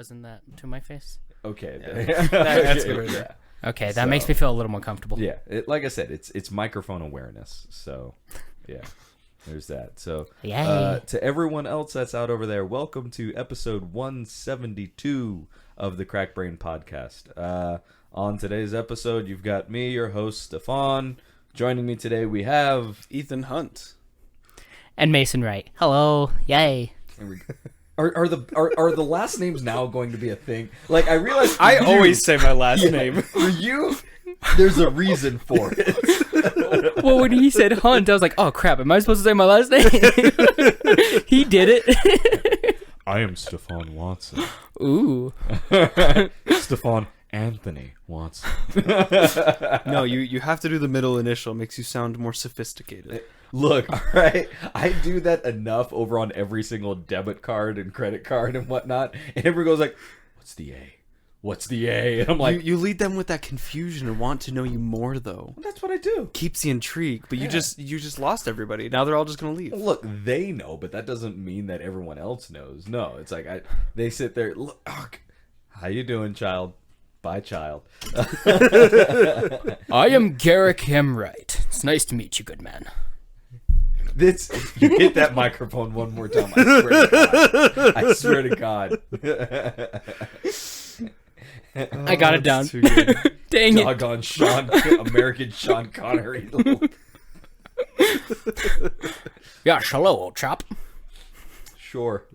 wasn't that to my face? Okay. Yeah. That's good right there. Okay, that makes me feel a little more comfortable. Yeah, like I said, it's microphone awareness. So, yeah, there's that. So, to everyone else that's out over there, welcome to episode 172 of the Crack Brain Podcast. On today's episode, you've got me, your host, Stefan. Joining me today, we have Ethan Hunt. And Mason Wright. Hello. Yay. Are the last names now going to be a thing? Like, I realize I always say my last name. For you, there's a reason for it. Well, when he said Hunt, I was like, oh crap, am I supposed to say my last name? He did it. I am Stefan Watson. Ooh. Stefan Anthony Watson. No, you have to do the middle initial. It makes you sound more sophisticated. Look, all right, I do that enough over on every single debit card and credit card and whatnot, and everyone goes like, what's the A? What's the A? And I'm like... You lead them with that confusion and want to know you more, though. That's what I do. Keeps the intrigue, but you just lost everybody. Now they're all just going to leave. Look, they know, but that doesn't mean that everyone else knows. No, it's like, they sit there, look, how you doing, child? Bye, child. I am Garrick Hemwright. It's nice to meet you, good man. You hit that microphone one more time. I swear to God. I got it down. Dang it. Doggone American Sean Connery. Yeah, hello, old chap. Sure.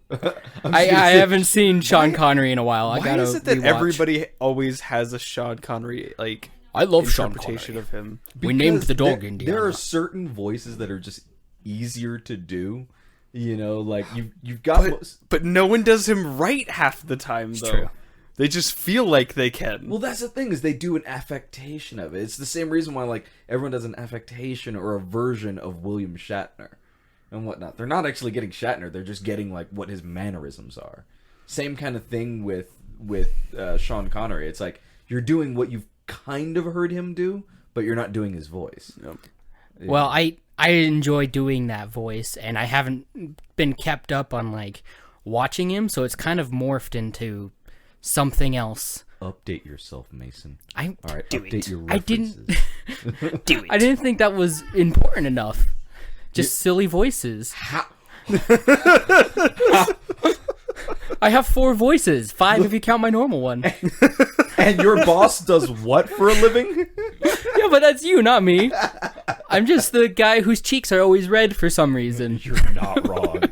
I haven't seen Sean Connery in a while. I Why gotta is it that rewatch. everybody always has a Sean Connery, like, I love Sean interpretation Connery. of him? We named the dog Indiana. There are certain voices that are just easier to do. You know, like you've got... But no one does him right half the time, though. True. They just feel like they can. Well, that's the thing, is they do an affectation of it. It's the same reason why, like, everyone does an affectation or a version of William Shatner and whatnot. They're not actually getting Shatner. They're just getting, like, what his mannerisms are. Same kind of thing with Sean Connery. It's like, you're doing what you've kind of heard him do, but you're not doing his voice. Yep. Yeah. Well, I enjoy doing that voice, and I haven't been kept up on, like, watching him, so it's kind of morphed into something else. Update yourself, Mason. All right, do update it. your I didn't Do it. I didn't think that was important enough. Just silly voices. How? I have 4 voices. 5 if you count my normal one. And your boss does what for a living? Yeah, but that's you, not me. I'm just the guy whose cheeks are always red for some reason. You're not wrong.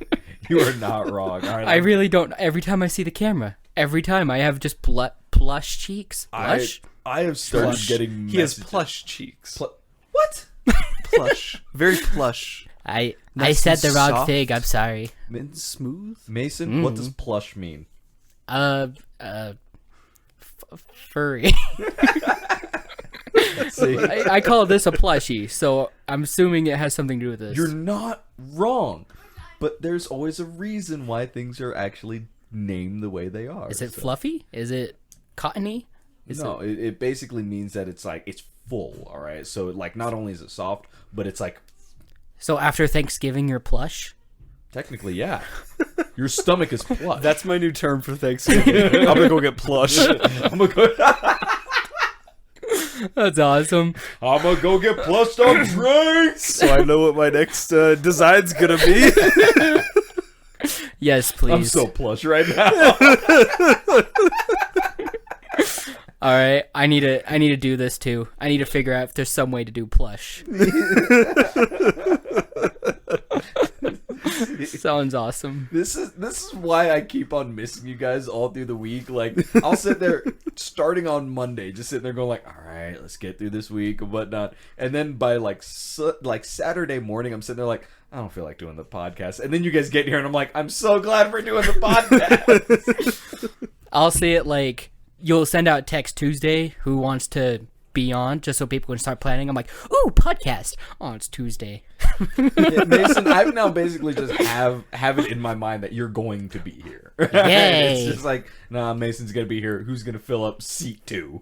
You are not wrong. All right, I really don't. Every time I see the camera, every time I have just plush cheeks. Plush? I have started Plush. getting He has messages. plush cheeks. What? Plush. Very plush. I Nice said and the wrong soft. thing. I'm sorry. Smooth? Mason, what does plush mean? Furry. See, I call this a plushie, so I'm assuming it has something to do with this. you're not wrong, but there's always a reason why things are actually named the way they are. Is it so- fluffy? Is it cottony? It basically means that it's like it's full. All right, so like not only is it soft, but it's like So after Thanksgiving, you're plush? technically, yeah, your stomach is plush. That's my new term for Thanksgiving. I'm gonna go get plush. I'm gonna go. That's awesome. I'm gonna go get plushed on drinks. So I know what my next design's gonna be. Yes, please. I'm so plush right now. All right, I need to do this too. I need to figure out if there's some way to do plush. Sounds awesome. This is why I keep on missing you guys all through the week. Like, I'll sit there starting on Monday, just sitting there going like, all right, let's get through this week and whatnot. And then by like Saturday morning, I'm sitting there like, I don't feel like doing the podcast. And then you guys get here and I'm like, I'm so glad we're doing the podcast. I'll say it like, you'll send out text Tuesday, who wants to be on, just so people can start planning. I'm like, ooh, podcast. Oh, it's Tuesday. Mason, I've now basically just have it in my mind that you're going to be here. Yay. It's just like, nah, Mason's gonna be here. Who's gonna fill up seat 2?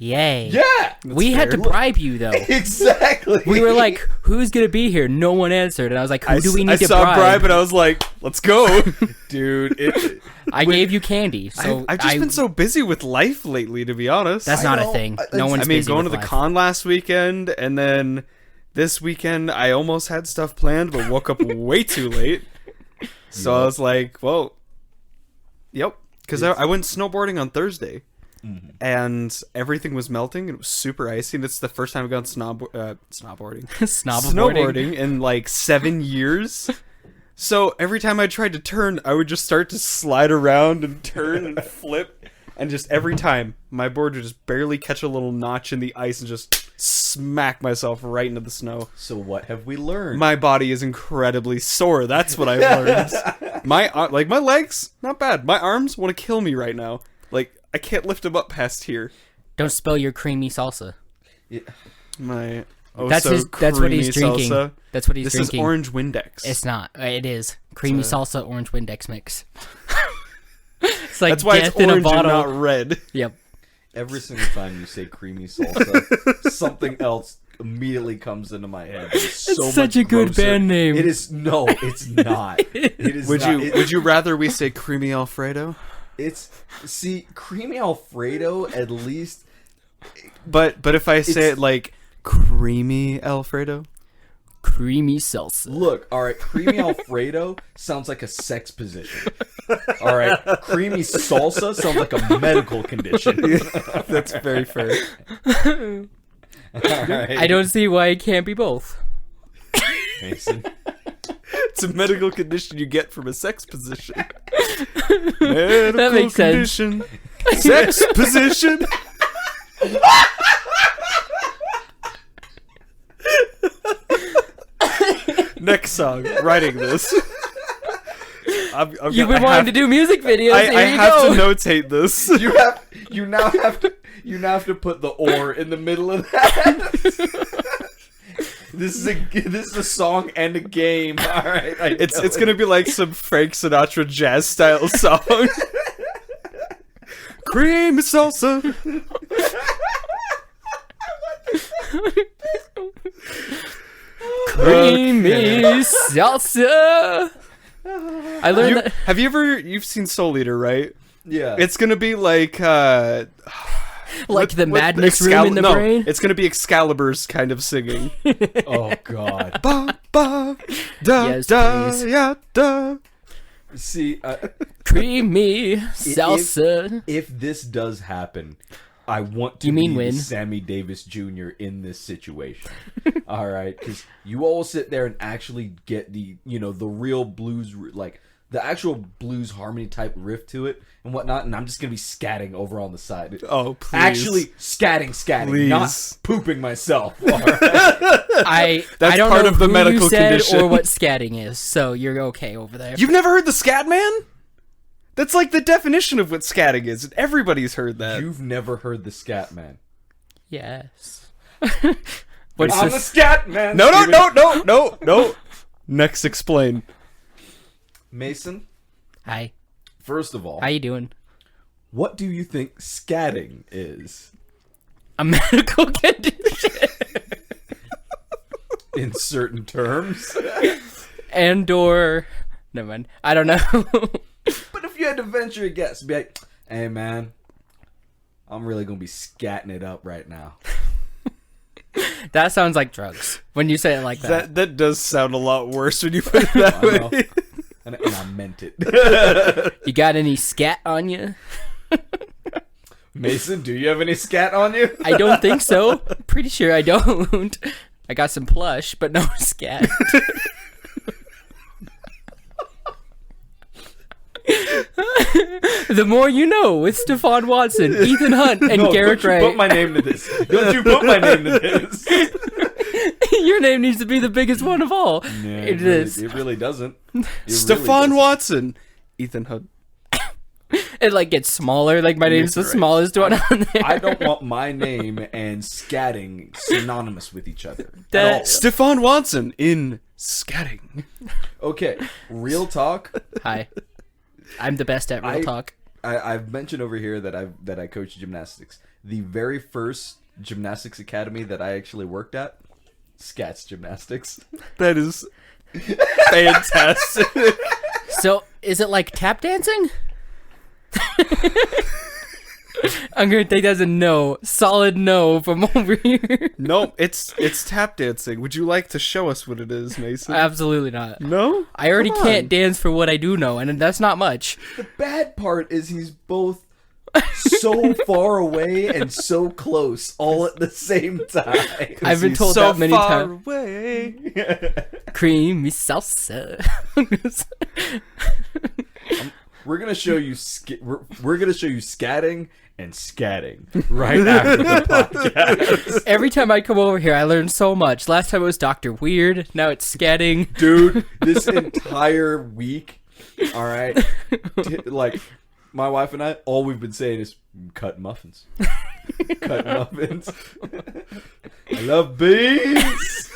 Yay. Yeah. We had to bribe you, though. Exactly. We were like, who's going to be here? No one answered. And I was like, who do we need to I saw bribe? and I was like, let's go. Dude, I gave you candy. So I've just been so busy with life lately, to be honest. That's not a thing. No one's busy going with to the life. con last weekend, and then this weekend I almost had stuff planned, but woke up way too late. So I was like, well, yep. Because I went snowboarding on Thursday. Mm-hmm. And everything was melting. And it was super icy, and it's the first time I've gone snowboarding in like 7 years. So every time I tried to turn, I would just start to slide around and turn and flip, and just every time my board would just barely catch a little notch in the ice and just smack myself right into the snow. So what have we learned? My body is incredibly sore. That's what I've learned. My legs, not bad. My arms want to kill me right now. Like, I can't lift them up past here. Don't spill your creamy salsa. Yeah. My That's what he's drinking. Salsa. That's what he's this drinking. Is orange Windex. It's not. It is creamy salsa orange Windex mix. It's like that's why death it's in a orange and bottle. not red. Yep. Every single time you say creamy salsa, something else immediately comes into my head. It's such a good band name. It is it's not. It is. Would you rather we say creamy Alfredo? Creamy Alfredo at least. But if I say it like creamy Alfredo, creamy salsa. Look, all right, creamy Alfredo sounds like a sex position. All right, creamy salsa sounds like a medical condition. That's very fair. Right. I don't see why it can't be both. Mason. It's a medical condition you get from a sex position. Medical That makes condition. Sex position. Next song. Writing this. You've been wanting to do music videos. I There you have go. to notate this. You now have to put the or in the middle of that. This is a song and a game. All right, It's gonna be like some Frank Sinatra jazz style song. Creamy salsa. Creamy salsa. I learned that. Have you've seen Soul Eater, right? Yeah. It's gonna be like The madness room in the brain. It's gonna be Excalibur's kind of singing. Oh God. Ba ba da Yes, da please. ya da. See, Creamy salsa. if this does happen, I want to You mean be win? Sammy Davis Jr. in this situation. All right, because you all sit there and actually get the real blues, like the actual blues harmony type riff to it and whatnot, and I'm just gonna be scatting over on the side. Oh, please. Actually, scatting, Please. not pooping myself. All right? I don't part know of the who medical you said condition. or what scatting is, so you're okay over there. You've never heard the scat man? That's like the definition of what scatting is. Everybody's heard that. You've never heard the scat man. Yes. What's I'm the this? scat man. No. Next, explain. Mason, Hi. first of all, How you doing? what do you think scatting is? A medical condition. In certain terms. And or never mind. I don't know. But if you had to venture a guess, be like, hey man, I'm really gonna be scatting it up right now. That sounds like drugs when you say it like that. That does sound a lot worse when you put it that I know. way. And I meant it. You got any scat on you? Mason, do you have any scat on you? I don't think so. Pretty sure I don't. I got some plush, but no scat. The more you know with Stefan Watson, Ethan Hunt, and Garrett don't you Ray. put my name to this. Don't you put my name to this. Your name needs to be the biggest one of all. It is. It really doesn't. Stefan Watson. Ethan Hunt. It like gets smaller. Like my name's the Right. smallest one on there. I don't want my name and scatting synonymous with each other. That- At all. Stefan Watson in scatting. Okay, real talk. Hi. I'm the best at real talk. I've mentioned over here that I coach gymnastics. The very first gymnastics academy that I actually worked at, Scats Gymnastics. That is fantastic. So, is it like tap dancing? I'm gonna take that as a no. Solid no from over here. Nope, it's tap dancing. Would you like to show us what it is, Mason? Absolutely not. No? I already Come on. can't dance for what I do know, and that's not much. The bad part is he's both so far away and so close all at the same time. I've been He's told so that many far times. away. Creamy salsa. We're gonna show you we're gonna show you scatting and scatting right after the podcast. Every time I come over here, I learn so much. Last time it was Dr. Weird. Now it's scatting. Dude, this entire week, all right, like my wife and I, all we've been saying is cut muffins. Cut muffins. I love beans.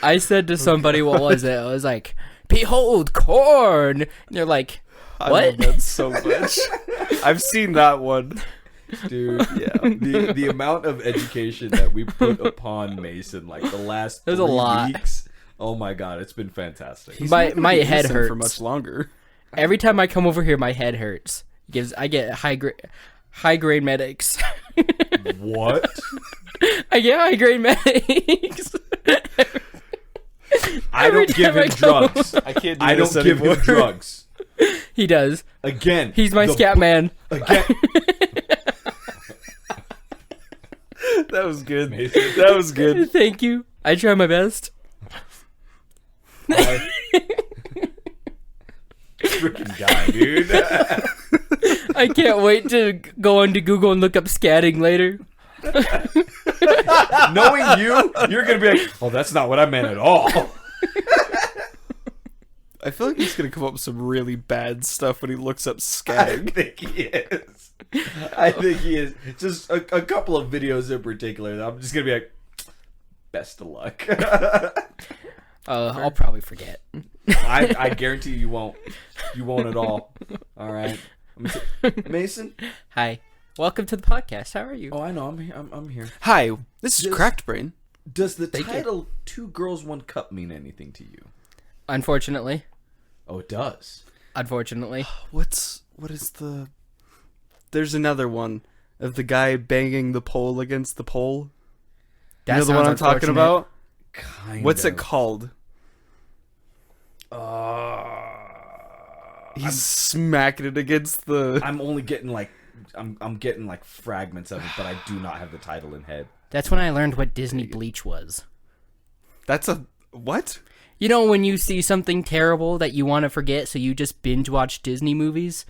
I said to somebody, what was it? I was like, behold, corn. And they're like, I what? love that so much. I've seen that one. Dude, yeah. The amount of education that we put upon Mason, like the last There's a 3 lot. weeks. Oh my god, it's been fantastic. He's My- not gonna my be head decent hurts. for much longer. Every time I come over here, my head hurts. I get high grade medics. What? I get high grade medics. I Every don't give time I him come- drugs. I can't do I this don't give anymore. him drugs. He does. Again. He's my the scat man. Again. That was good. Mason. That was good. Thank you. I try my best. Freaking guy, dude. I can't wait to go onto Google and look up scatting later. Knowing you're gonna be like, oh, that's not what I meant at all. I feel like he's gonna come up with some really bad stuff when he looks up I scag. think he is. I think he is. Just a couple of videos in particular that I'm just gonna be like, best of luck. I'll probably forget. I guarantee you won't. You won't at all. All right, Mason. Hi. Welcome to the podcast. How are you? Oh, I know. I'm here. Hi, this is Just- Cracked Brain. Does the Thank you. title "Two Girls, One Cup" mean anything to you? Unfortunately. Oh, it does. Unfortunately. What is the... There's another one of the guy banging the pole against the pole. That You know the one I'm sounds talking unfortunate. about? Kind What's of. it called? I'm He's smacking it against the... only getting like I'm getting like fragments of it, but I do not have the title in head. That's when I learned what Disney Bleach was. That's a... What? You know when you see something terrible that you want to forget, so you just binge watch Disney movies?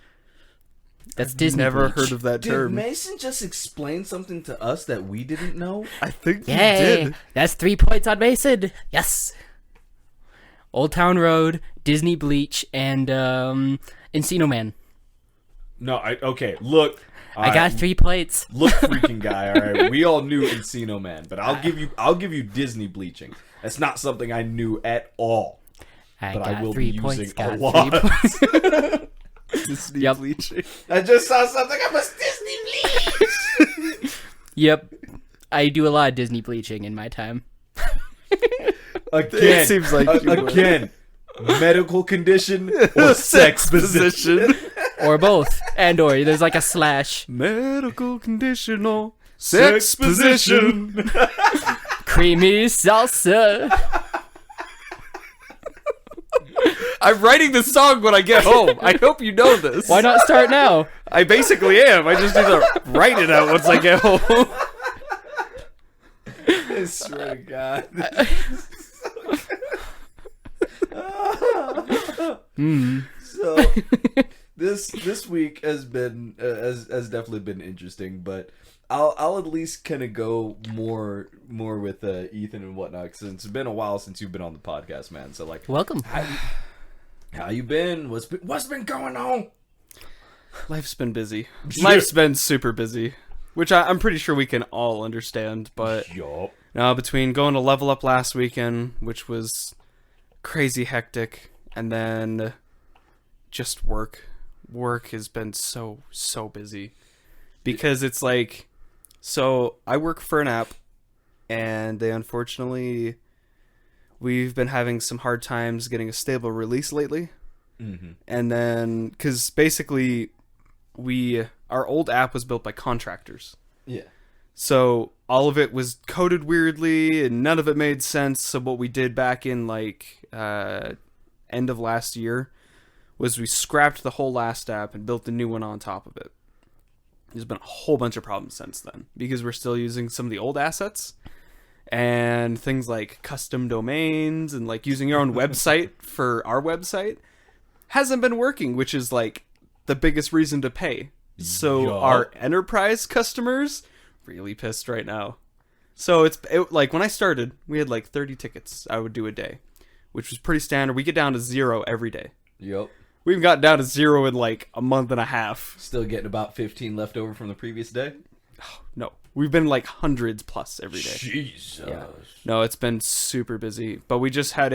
That's Disney Never Bleach. heard of that Did term. Mason just explain something to us that we didn't know? I think he Yay! did. That's 3 points on Mason. Yes. Old Town Road, Disney Bleach, and Encino Man. No, okay. Look, I got 3 plates. Look, freaking guy. All right, we all knew Encino Man, but I'll give you Disney bleaching. That's not something I knew at all. I But got I will 3 be points. using Got a 3 lot. points. Disney Yep. bleaching. I just saw something. I must Disney bleach. Yep. I do a lot of Disney bleaching in my time. Again, It seems like you would. again, medical condition or sex position. Or both. Or there's like a slash. Medical conditional sex position. Creamy salsa. I'm writing the song when I get home. I hope you know this. Why not start now? I basically am. I just need to write it out once I get home. I swear to God. So this week has been has definitely been interesting, but I'll at least kind of go more with Ethan and whatnot, because it's been a while since you've been on the podcast, man. So like, Welcome. how you been? What's been going on? Life's been busy. Life's been super busy, which I'm pretty sure we can all understand. But Yup. now between going to Level Up last weekend, which was crazy hectic, and then just work, work has been so busy because it's like, so I work for an app, and they unfortunately, we've been having some hard times getting a stable release lately. Mm-hmm. And then, because basically, our old app was built by contractors. Yeah. So all of it was coded weirdly, and none of it made sense. So what we did back in like end of last year was we scrapped the whole last app and built a new one on top of it. There's been a whole bunch of problems since then because we're still using some of the old assets and things like custom domains and like using your own website for our website hasn't been working, which is like the biggest reason to pay. So our enterprise customers really pissed right now. So like when I started, we had like 30 tickets I would do a day, which was pretty standard. We get down to 0 every day. Yep. We've got down to 0 in like a month and a half. Still getting about 15 left over from the previous day. No, we've been like hundreds plus every day. Jesus. Yeah. No, it's been super busy. But we just had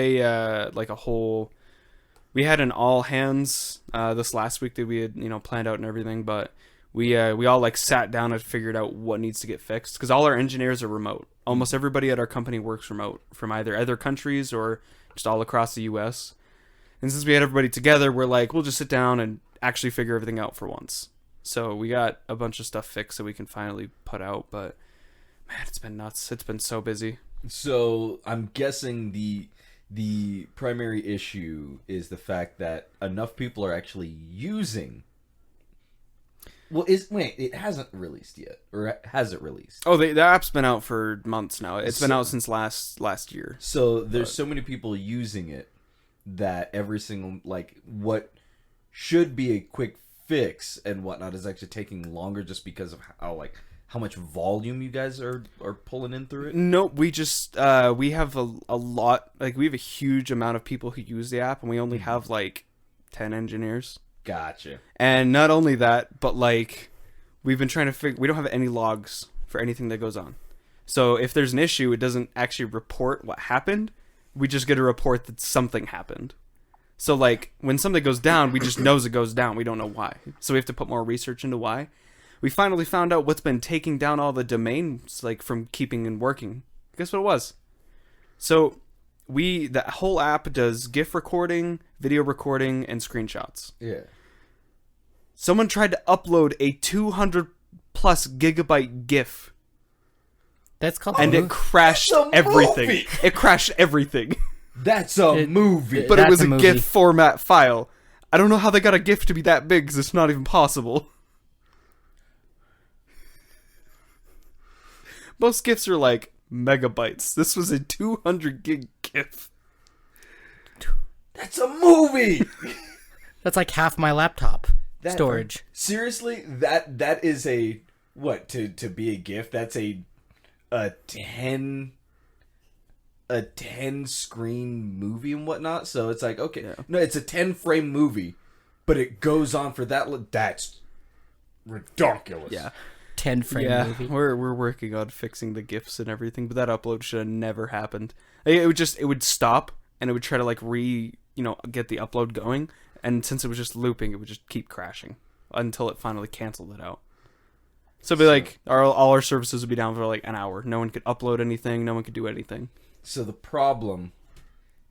we had an all hands this last week that we had planned out and everything. But we all like sat down and figured out what needs to get fixed because all our engineers are remote. Almost everybody at our company works remote from either other countries or just all across the U.S. And since we had everybody together, we're like, we'll just sit down and actually figure everything out for once. So we got a bunch of stuff fixed that we can finally put out. But man, it's been nuts. It's been so busy. So I'm guessing the primary issue is the fact that enough people are actually using. Well, it hasn't released yet, or has it released? Oh, the app's been out for months now. It's been out since last year. So there's so many people using it that every single what should be a quick fix and whatnot is actually taking longer just because of how much volume you guys are pulling in through it. No, we just we have a lot, we have a huge amount of people who use the app, and we only have 10 engineers. Gotcha. And not only that, but we've been trying to figure, we don't have any logs for anything that goes on. So if there's an issue, it doesn't actually report what happened. We just get a report that something happened. So when something goes down, we just knows it goes down. We don't know why. So we have to put more research into why. We finally found out what's been taking down all the domains from keeping and working. Guess what it was? So the whole app does GIF recording, video recording, and screenshots. Yeah. Someone tried to upload a 200 plus gigabyte GIF. That's called and it crashed everything. Movie. It crashed everything. That's a movie. But it was a movie. GIF format file. I don't know how they got a GIF to be that big because it's not even possible. Most GIFs are megabytes. This was a 200 gig GIF. That's a movie. That's like half my laptop storage. Seriously, that is a what to be a GIF? That's a 10 screen movie and whatnot. So it's okay, yeah. No, it's a 10 frame movie, but it goes on for that. That's ridiculous. Yeah. 10 frame movie. We're working on fixing the GIFs and everything, but that upload should have never happened. It would stop and it would try to get the upload going, and since it was just looping, it would just keep crashing until it finally canceled it out. So it'd be all our services would be down for an hour. No one could upload anything, no one could do anything. So the problem,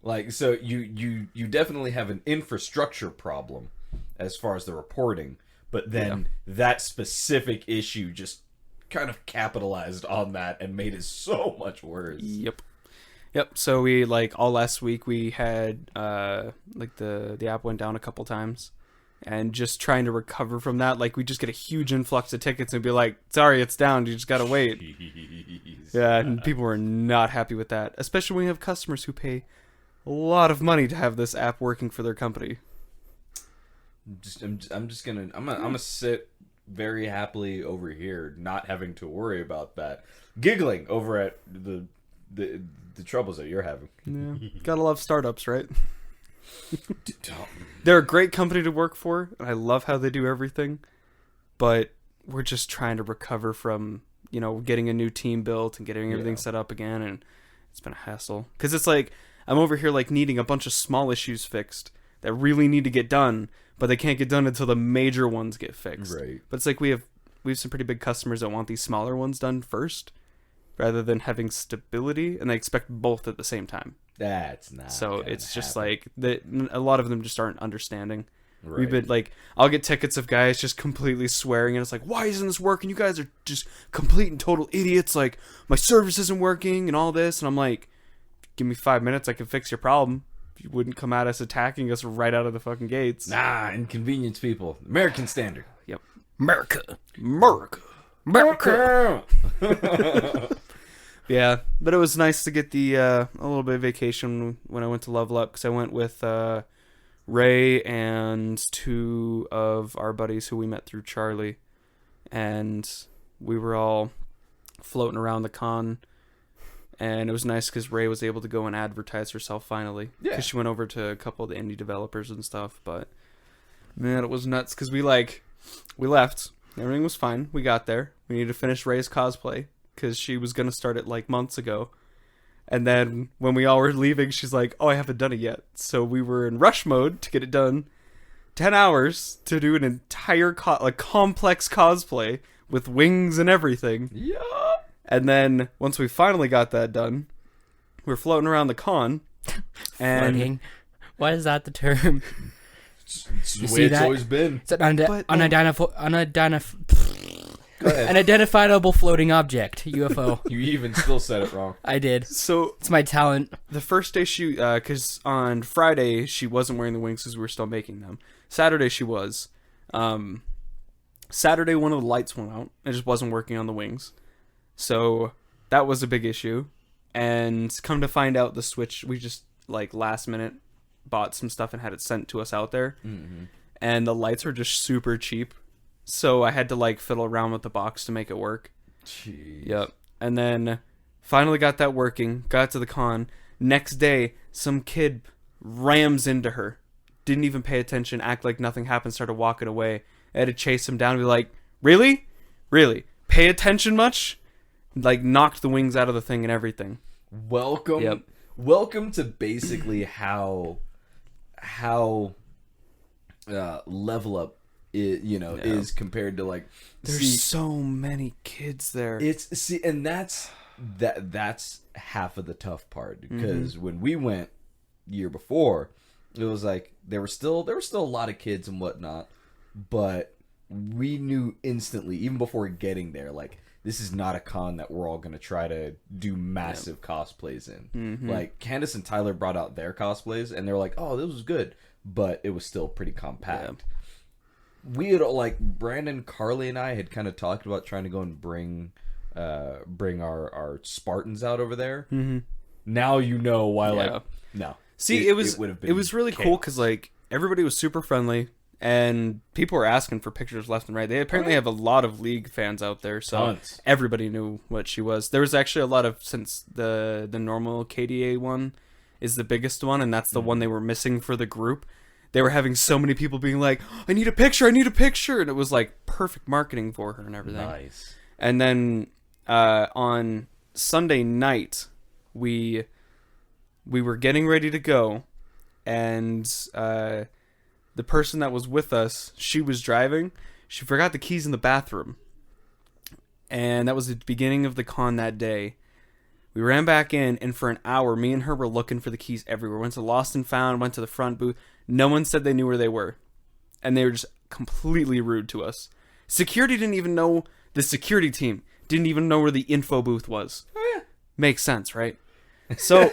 you definitely have an infrastructure problem as far as the reporting. But then that specific issue just kind of capitalized on that and made it so much worse. Yep. So we all last week we had the app went down a couple times, and just trying to recover from that. We just get a huge influx of tickets and be sorry, it's down. You just gotta wait. Yeah, and people were not happy with that, especially when we have customers who pay a lot of money to have this app working for their company. I'm gonna sit very happily over here, not having to worry about that, giggling over at the troubles that you're having. Yeah, gotta love startups, right? They're a great company to work for, and I love how they do everything. But we're just trying to recover from getting a new team built and getting everything set up again, and it's been a hassle because it's I'm over here needing a bunch of small issues fixed. that really need to get done, but they can't get done until the major ones get fixed. Right. But it's like we have some pretty big customers that want these smaller ones done first, rather than having stability, and they expect both at the same time. That's not. So it's just like a lot of them just aren't understanding. Right. We've been like, I'll get tickets of guys just completely swearing, and it's like, why isn't this working? You guys are just complete and total idiots. Like, my service isn't working and all this. And I'm like, give me 5 minutes, I can fix your problem. You wouldn't come at us attacking us right out of the fucking gates. Nah, inconvenience people. American standard. Yep. America. Yeah, but it was nice to get the a little bit of vacation when I went to Level Up, because I went with Ray and 2 of our buddies who we met through Charlie, and we were all floating around the con, and it was nice because Ray was able to go and advertise herself finally, because she went over to a couple of the indie developers and stuff. But man, it was nuts because we left, everything was fine, we got there, we needed to finish Ray's cosplay because she was gonna start it like months ago. And then when we all were leaving, she's like, oh, I haven't done it yet. So we were in rush mode to get it done. 10 hours to do an entire complex cosplay with wings and everything. Yeah. And then once we finally got that done, we're floating around the con. And Floating. Why is that the term? It's You the see way it's that? always been. It's an Go ahead. unidentifiable floating object, UFO. You even still said it wrong. I did. so It's my talent. the first day because on Friday she wasn't wearing the wings because we were still making them. Saturday she was. Saturday one of the lights went out. It just wasn't working on the wings. So that was a big issue. And come to find out, the Switch, we just like last minute bought some stuff and had it sent to us out there. Mm-hmm. And the lights were just super cheap. So I had to like fiddle around with the box to make it work. Jeez. Yep. And then finally got that working. Got to the con. Next day, some kid rams into her. Didn't even pay attention. Act like nothing happened. Started walking away. I had to chase him down and be like, really? Really? Pay attention much? Like knocked the wings out of the thing and everything. Welcome. Yep. Welcome to basically how Level Up is compared to like. There's so many kids there. And that's half of the tough part, because when we went year before, it was like there were still a lot of kids and whatnot, but we knew instantly, even before getting there, like this is not a con that we're all gonna try to do massive cosplays in. Like Candace and Tyler brought out their cosplays and they were like, oh, this was good, but it was still pretty compact. We had like Brandon, Carly, and I had kind of talked about trying to go and bring our Spartans out over there. Now you know why. Like no, see, it was really chaos. cool because like everybody was super friendly and people were asking for pictures left and right. They apparently have a lot of League fans out there, so Tons. everybody knew what she was. There was actually a lot of, since the normal KDA one is the biggest one, and that's the one they were missing for the group. They were having so many people being like, I need a picture, and it was like perfect marketing for her and everything. Nice. And then on Sunday night, we were getting ready to go, and the person that was with us, she was driving. She forgot the keys in the bathroom, and that was the beginning of the con that day. We ran back in, and for an hour, me and her were looking for the keys everywhere. Went to Lost and Found, went to the front booth. No one said they knew where they were. And they were just completely rude to us. Security didn't even know, the security team didn't even know where the info booth was. Makes sense, right? So,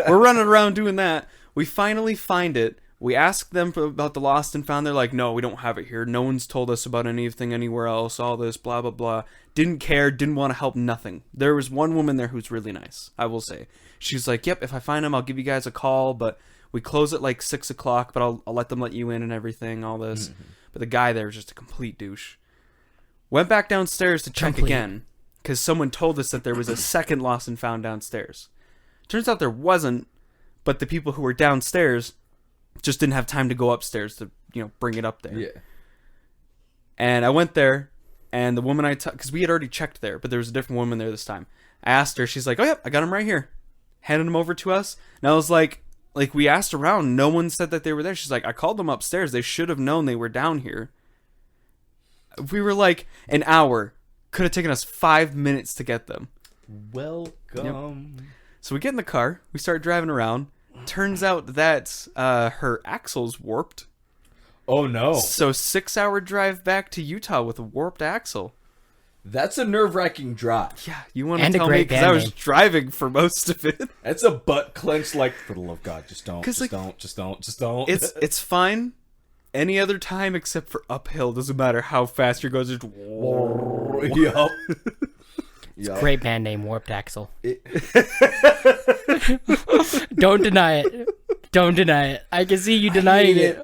we're running around doing that. We finally find it. We asked them about the Lost and Found. They're like, no, we don't have it here. No one's told us about anything anywhere else. All this, blah, blah, blah. Didn't care. Didn't want to help. Nothing. There was one woman there who's really nice, I will say. She's like, yep, if I find them, I'll give you guys a call. But we close at like 6 o'clock, but I'll let them let you in and everything, all this. But the guy there was just a complete douche. Went back downstairs to check again, because someone told us that there was a second Lost and Found downstairs. Turns out there wasn't, but the people who were downstairs just didn't have time to go upstairs to, bring it up there. Yeah. And I went there, and the woman because we had already checked there, but there was a different woman there this time. I asked her, she's like, oh, yep, I got him right here. Handed him over to us. And I was like, like we asked around, no one said that they were there. She's like, I called them upstairs. They should have known they were down here. We were like, an hour. Could have taken us 5 minutes to get them. Welcome. Yep. So we get in the car. We start driving around. Turns out that her axle's warped. Oh no. So 6-hour drive back to Utah with a warped axle. That's a nerve-wracking drive. Yeah, you want to And a tell me great because I band was name. driving for most of it. That's a butt clench. Like, for the love of God, just don't. 'Cause, Just like, don't. Just don't. Just don't. It's fine. Any other time except for uphill, doesn't matter how fast you're going. Just Yup. Yup. Great band name, Warped Axle. It- Don't deny it. Don't deny it. I can see you denying hate it.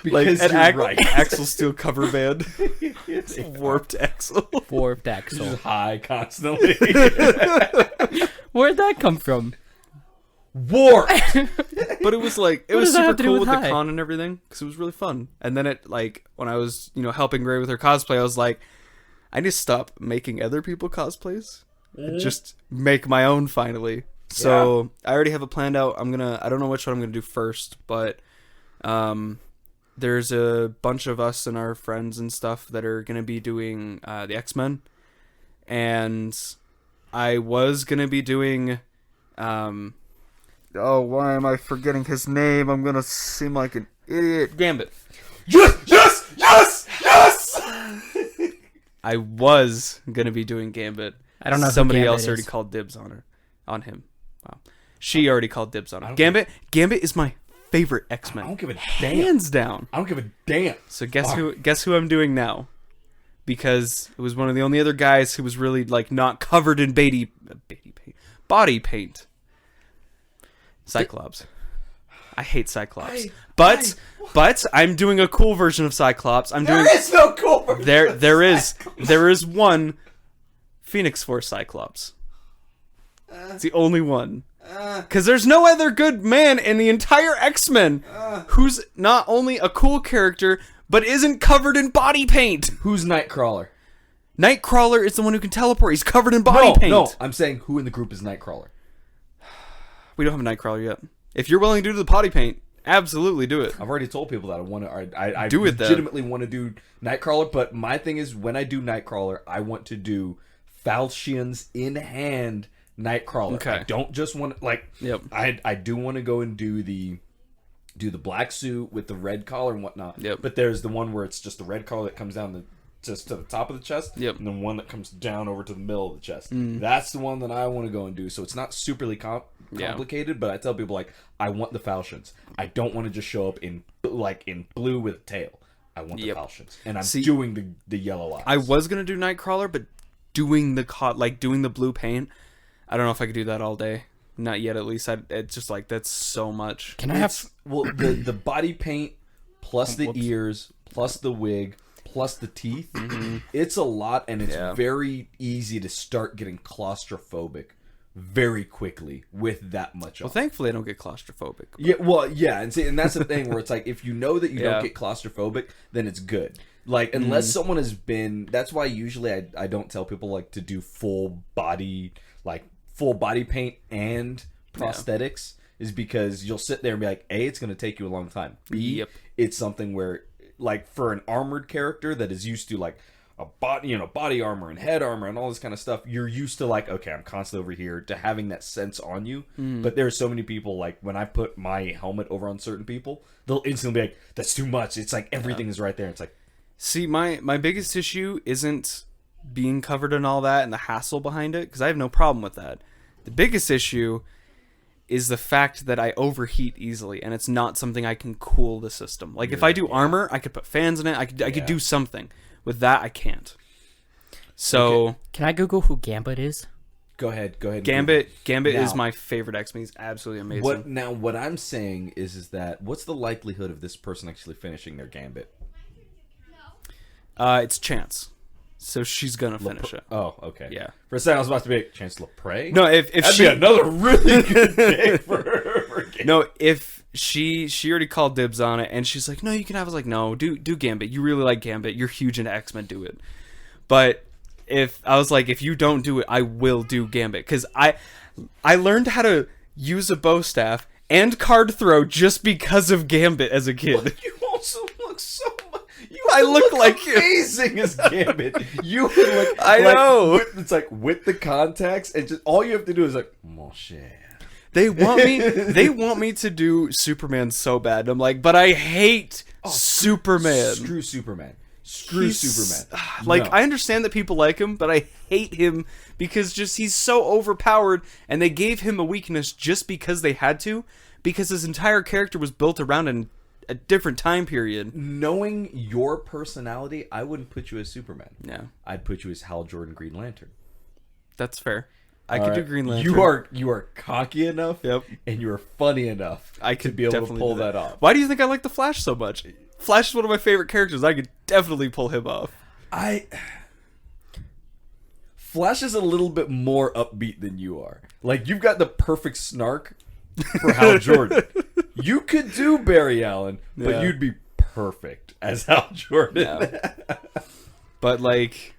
like Because an you're right. Axel Steel cover band. It's warped axle. Warped Axle. Just high constantly. Where'd that come from? Warped. But it was like it What was does that super have to do cool with with the high? con and everything because it was really fun. And then it like when I was helping Ray with her cosplay, I was like, I need to stop making other people cosplays. And just make my own finally. So I already have it planned out. I don't know which one I'm gonna do first, but there's a bunch of us and our friends and stuff that are gonna be doing the X-Men, and I was gonna be doing oh, why am I forgetting his name? I'm gonna seem like an idiot. Gambit. Yes. Yes. Yes. Yes. I was gonna be doing Gambit. I don't know who Somebody Gambit else already is. called dibs on him. Wow. She already called dibs on him. Gambit is my favorite I X-Men. don't give a damn. Hands down. I don't give a damn. So guess who I'm doing now? Because it was one of the only other guys who was really like not covered in body paint. Cyclops. I hate Cyclops. But I'm doing a cool version of Cyclops. There is no cool version. There is one Phoenix Force Cyclops. It's the only one. Because there's no other good man in the entire X-Men who's not only a cool character, but isn't covered in body paint. Who's Nightcrawler? Nightcrawler is the one who can teleport. He's covered in body paint. No, I'm saying who in the group is Nightcrawler? We don't have a Nightcrawler yet. If you're willing to do the body paint, absolutely do it. I've already told people that I want to. I Do it then. legitimately want to do Nightcrawler, but my thing is when I do Nightcrawler, I want to do falchions in hand Nightcrawler. Okay. I don't just want to like. Yep. I do want to go and do the black suit with the red collar and whatnot. Yep. But there's the one where it's just the red collar that comes down just to the top of the chest. Yep. And then one that comes down over to the middle of the chest. That's the one that I want to go and do. So it's not superly complicated, but I tell people like I want the falchions. I don't want to just show up in blue with a tail. I want the falchions, and I'm doing the yellow eyes. I was gonna do Nightcrawler, but doing the blue paint, I don't know if I could do that all day. Not yet, at least. It's just like that's so much. Can I have? Well, the body paint plus the ears plus the wig plus the teeth. It's a lot, and it's very easy to start getting claustrophobic very quickly with that much Well, on. thankfully, I don't get claustrophobic. Yeah, well, yeah, and that's the thing where it's like if you know that you don't get claustrophobic, then it's good. Like unless someone has been, that's why usually I don't tell people like to do full body paint and prosthetics is because you'll sit there and be like, A, it's going to take you a long time. B, it's something where like for an armored character that is used to like a body armor and head armor and all this kind of stuff, you're used to like, okay, I'm constantly over here to having that sense on you. But there's so many people like when I put my helmet over on certain people, they'll instantly be like, that's too much. It's like everything is right there. It's like, See, my biggest issue isn't being covered in all that and the hassle behind it, because I have no problem with that. The biggest issue is the fact that I overheat easily, and it's not something I can cool the system. Like, if I do armor, I could put fans in it. I could do something. With that, I can't. So... Can I Google who Gambit is? go ahead. Gambit Now- is my favorite X-Men. He's absolutely amazing. What I'm saying is that what's the likelihood of this person actually finishing their Gambit? It's Chance. So she's gonna finish it. Oh, okay. Yeah. For a second, I was about to be Chance LePray. No, if That'd she be another really good pick for Gambit. no, if she already called dibs on it, and she's like, no, you can have. I was like, no, do Gambit. You really like Gambit. You're huge into X-Men. Do it. But if you don't do it, I will do Gambit, because I learned how to use a bow staff and card throw just because of Gambit as a kid. But you also look so much. I look like him. amazing as Gambit. You look. I know. It's like with the contacts, and just all you have to do is like, mon cher. They want me to do Superman so bad. I'm like, but I hate Superman. Screw Superman. Screw Superman. Like, No. I understand that people like him, but I hate him because just he's so overpowered, and they gave him a weakness just because they had to, because his entire character was built around a different time period. Knowing your personality, I wouldn't put you as Superman. Yeah, I'd put you as Hal Jordan Green Lantern. that's fair. I could do Green Lantern. You are cocky enough, Yep. and you are funny enough. I could to be able to definitely pull do that off. Why do you think I like the Flash so much? Flash is one of my favorite characters. I could definitely pull him off. Flash is a little bit more upbeat than you are. Like, you've got the perfect snark for Hal Jordan. You could do Barry Allen, but Yeah. you'd be perfect as Hal Jordan. Yeah. But like,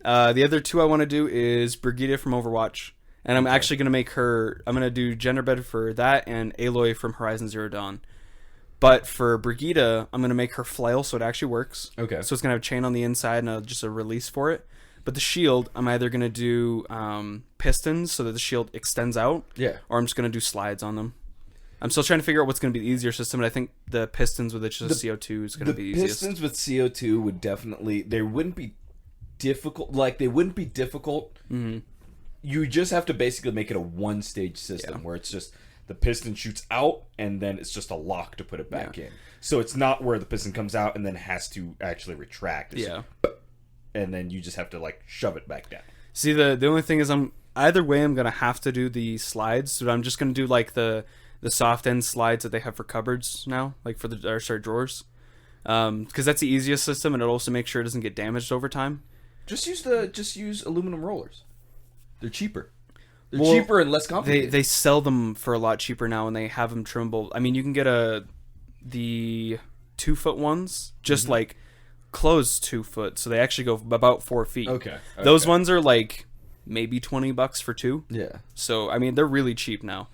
the other two I want to do is Brigida from Overwatch, and I'm actually gonna make her. I'm gonna do Genderbed for that and Aloy from Horizon Zero Dawn. But for Brigida, I'm gonna make her flail so it actually works. Okay. So it's gonna have a chain on the inside and just a release for it. But the shield, I'm either gonna do pistons so that the shield extends out, Yeah. or I'm just gonna do slides on them. I'm still trying to figure out what's going to be the easier system, and I think the pistons with just CO2 is going to be easiest. The pistons with CO2 would definitely... They wouldn't be difficult. Like, they wouldn't be difficult. Mm-hmm. You just have to basically make it a one-stage system where it's just the piston shoots out, and then it's just a lock to put it back in. So it's not where the piston comes out and then has to actually retract. It's just, and then you just have to, like, shove it back down. See, the only thing is either way I'm going to have to do the slides, so I'm just going to do, like, the soft end slides that they have for cupboards now, like for the drawers, because that's the easiest system, and it'll also make sure it doesn't get damaged over time. Just use aluminum rollers. They're cheaper. They're cheaper and less complicated. They sell them for a lot cheaper now, and they have them trimmable. I mean, you can get the 2-foot ones, just like closed 2 foot, so they actually go about 4 feet. Okay. Those ones are like maybe $20 for 2. Yeah. So I mean, they're really cheap now.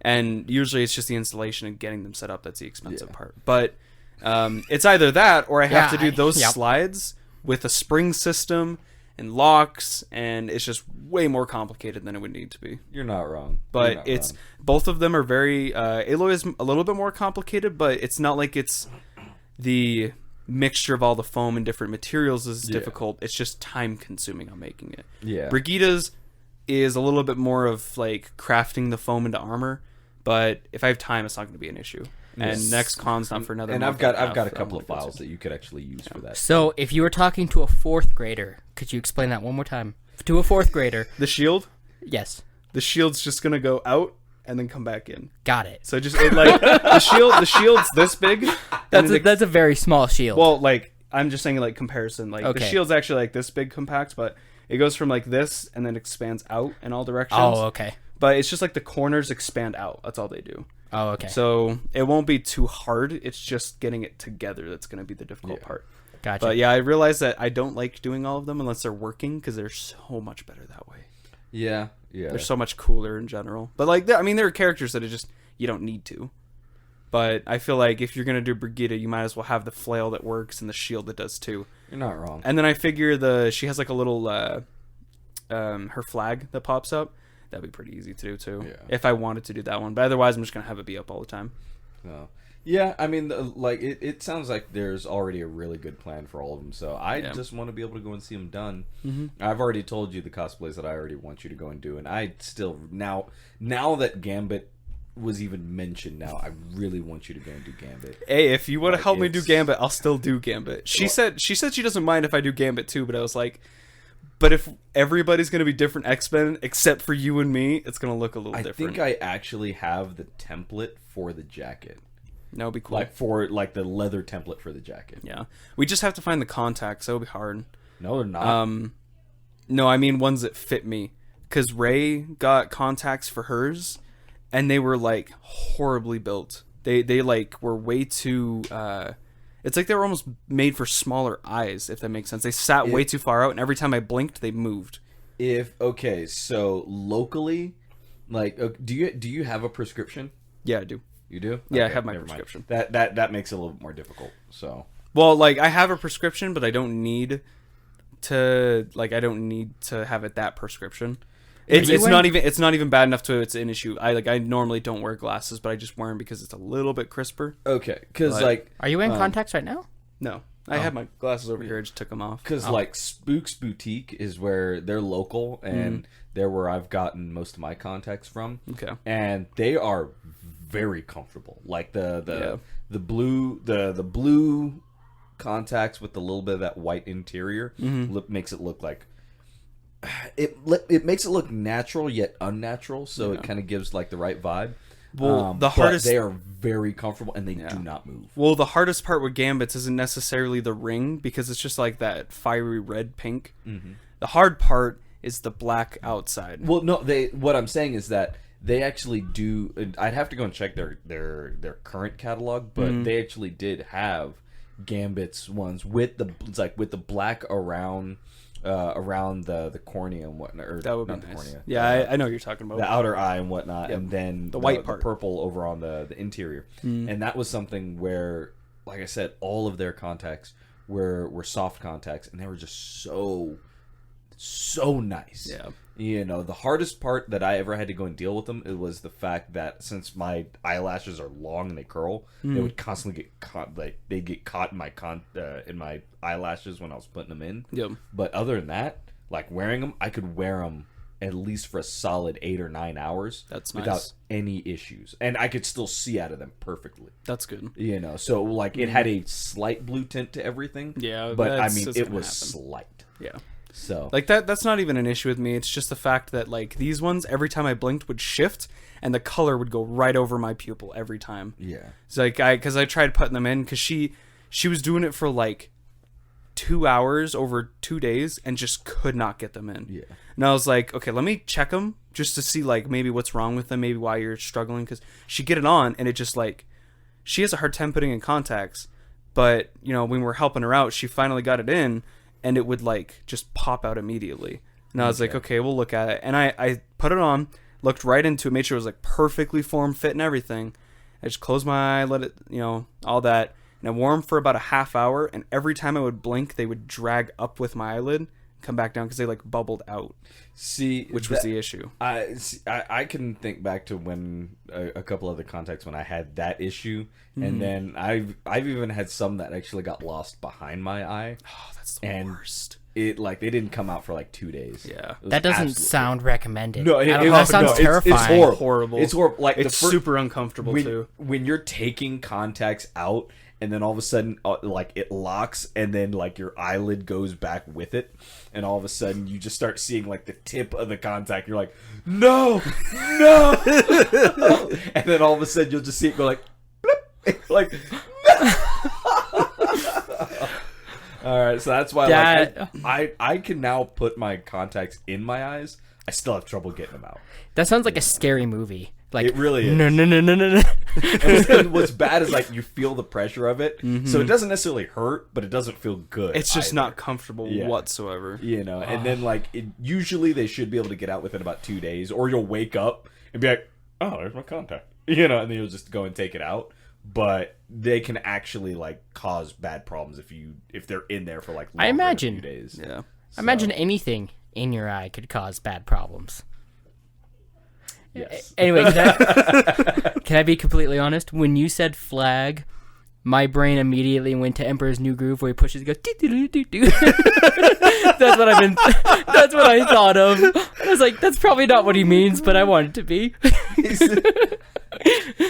And usually it's just the installation and getting them set up that's the expensive part. But it's either that or I have to do those slides with a spring system and locks, and it's just way more complicated than it would need to be. You're not wrong. But both of them are very... Aloy is a little bit more complicated, but it's not like it's the mixture of all the foam and different materials is difficult. It's just time consuming on making it. Yeah. Brigida's is a little bit more of like crafting the foam into armor, but if I have time, it's not going to be an issue. Yes. And next con's not for another. And month I've got a I'm couple of gonna go files to. that you could actually use for that. So, if you were talking to a 4th grader, could you explain that one more time? To a 4th grader. The shield. Yes. The shield's just gonna go out and then come back in. Got it. So just like the shield's this big. That's a very small shield. Well, like I'm just saying, like comparison. Like the Okay. shield's actually like this big compact, but it goes from like this and then expands out in all directions. Oh, okay. But it's just like the corners expand out. That's all they do. Oh, okay. So it won't be too hard. It's just getting it together that's going to be the difficult part. Gotcha. But yeah, I realize that I don't like doing all of them unless they're working because they're so much better that way. Yeah. They're so much cooler in general. But like, I mean, there are characters that you don't need to. But I feel like if you're going to do Brigida, you might as well have the flail that works and the shield that does too. You're not wrong. And then I figure she has like a little her flag that pops up. That'd be pretty easy to do too. Yeah. If I wanted to do that one. But otherwise, I'm just going to have it be up all the time. No. Yeah, I mean, it sounds like there's already a really good plan for all of them. So I just want to be able to go and see them done. Mm-hmm. I've already told you the cosplays that I already want you to go and do, and I still now that Gambit was even mentioned, now I really want you to go and do Gambit. Hey, if you want to help me do Gambit, I'll still do Gambit. She said she doesn't mind if I do Gambit too, but I was like, but if everybody's going to be different X-Men except for you and me, it's going to look a little different. I think I actually have the template for the jacket. That would be cool. Like for the leather template for the jacket. Yeah. We just have to find the contacts. That would be hard. No, they're not. No, I mean ones that fit me. Because Ray got contacts for hers, and they were like horribly built. They like were way too. It's like they were almost made for smaller eyes, if that makes sense. They sat way too far out, and every time I blinked, they moved. So locally, like, do you have a prescription? Yeah, I do. You do? Yeah, I Okay, have my never mind. prescription. That makes it a little bit more difficult. So Well, like I have a prescription, but I don't need to have it that prescription. It's not even bad enough to it's an issue. I normally don't wear glasses, but I just wear them because it's a little bit crisper. okay, because But- like Are you wearing contacts right now? No, I have my glasses over here. I just took them off. because like Spook's Boutique is where they're local and they're where I've gotten most of my contacts from. Okay. And they are very comfortable. Like the Yeah. blue contacts with a little bit of that white interior makes it look like it makes it look natural yet unnatural, so it kind of gives like the right vibe. Well, the but hardest they are very comfortable and they do not move. Well, the hardest part with Gambits isn't necessarily the ring because it's just like that fiery red pink. Mm-hmm. The hard part is the black outside. Well, no, what I'm saying is that they actually do. I'd have to go and check their current catalog, but they actually did have Gambit's ones with the black around the cornea and whatnot. Or That would be not the nice. cornea. Yeah, I know what you're talking about. The outer eye and whatnot, and then The white part. the purple over on the interior. And that was something where, like I said, all of their contacts were soft contacts, and they were just so nice. Yeah. You know, the hardest part that I ever had to go and deal with them, it was the fact that since my eyelashes are long and they curl, they would constantly get caught. Like they get caught in my eyelashes when I was putting them in. Yep. But other than that, like wearing them, I could wear them at least for a solid 8 or 9 hours. That's without nice. any issues, and I could still see out of them perfectly. That's good. You know, so like it had a slight blue tint to everything. Yeah, but I that's mean, just it gonna was happen. slight. Yeah. So Like that's not even an issue with me. It's just the fact that like these ones, every time I blinked would shift and the color would go right over my pupil every time. yeah. It's like because I tried putting them in because she was doing it for like 2 hours over 2 days and just could not get them in. Yeah. And I was like, okay, let me check them just to see like maybe what's wrong with them, maybe why you're struggling. Because she get it on and it just like she has a hard time putting in contacts, but you know when we're helping her out, she finally got it in. And it would like just pop out immediately. And I was like, okay, we'll look at it. And I put it on, looked right into it, made sure it was like perfectly form fit and everything. I just closed my eye, let it, you know, all that. And I wore them for about a half hour. And every time I would blink, they would drag up with my eyelid, come back down because they like bubbled out. See, which was the issue. I can think back to when a couple of the contacts when I had that issue, and then I've even had some that actually got lost behind my eye. Oh, that's the worst. It like they didn't come out for like 2 days. Yeah. It was That doesn't absolutely- sound recommended. No, that sounds terrifying. It's horrible. Horrible. It's horrible. Like It's super uncomfortable too. When you're taking contacts out, and then all of a sudden, like it locks, and then like your eyelid goes back with it, and all of a sudden you just start seeing like the tip of the contact. You're like, no, no, and then all of a sudden you'll just see it go like, bloop, like. All right, so that's why like, I can now put my contacts in my eyes. I still have trouble getting them out. That sounds like a scary movie. Like It really is. No. And what's bad is like you feel the pressure of it, so it doesn't necessarily hurt, but it doesn't feel good. It's just either. not comfortable Yeah. whatsoever. You know. And then like usually they should be able to get out within about 2 days, or you'll wake up and be like, oh, there's my contact, you know, and then you'll just go and take it out. But they can actually like cause bad problems if they're in there for like longer than a few days. Yeah. I imagine anything in your eye could cause bad problems. Yes. Anyway, can I be completely honest? When you said flag, my brain immediately went to Emperor's New Groove, where he pushes, goes. That's what That's what I thought of. I was like, that's probably not what he means, but I want it to be.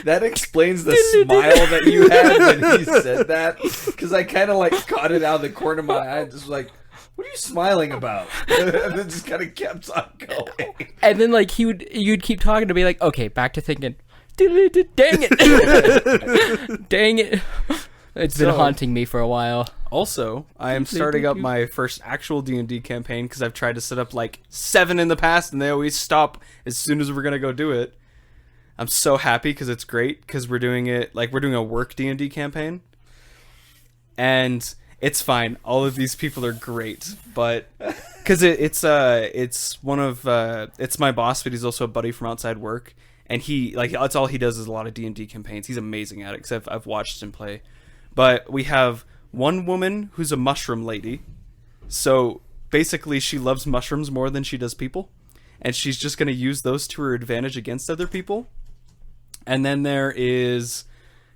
That explains the smile that you had when he said that, because I kind of like caught it out of the corner of my eye and just like, what are you smiling about? And then just kind of kept on going. And then like you'd keep talking to me like, okay, back to thinking. Dang it. Dang it. It's been haunting me for a while. Also, I am starting up my first actual D&D campaign because I've tried to set up like 7 in the past and they always stop as soon as we're going to go do it. I'm so happy because it's great because we're doing it like we're doing a work D&D campaign. And it's fine. All of these people are great, but because it's my boss, but he's also a buddy from outside work. and he like that's all he does is a lot of D&D campaigns. He's amazing at it because I've watched him play. But we have one woman who's a mushroom lady, so basically she loves mushrooms more than she does people, and she's just going to use those to her advantage against other people. And then there is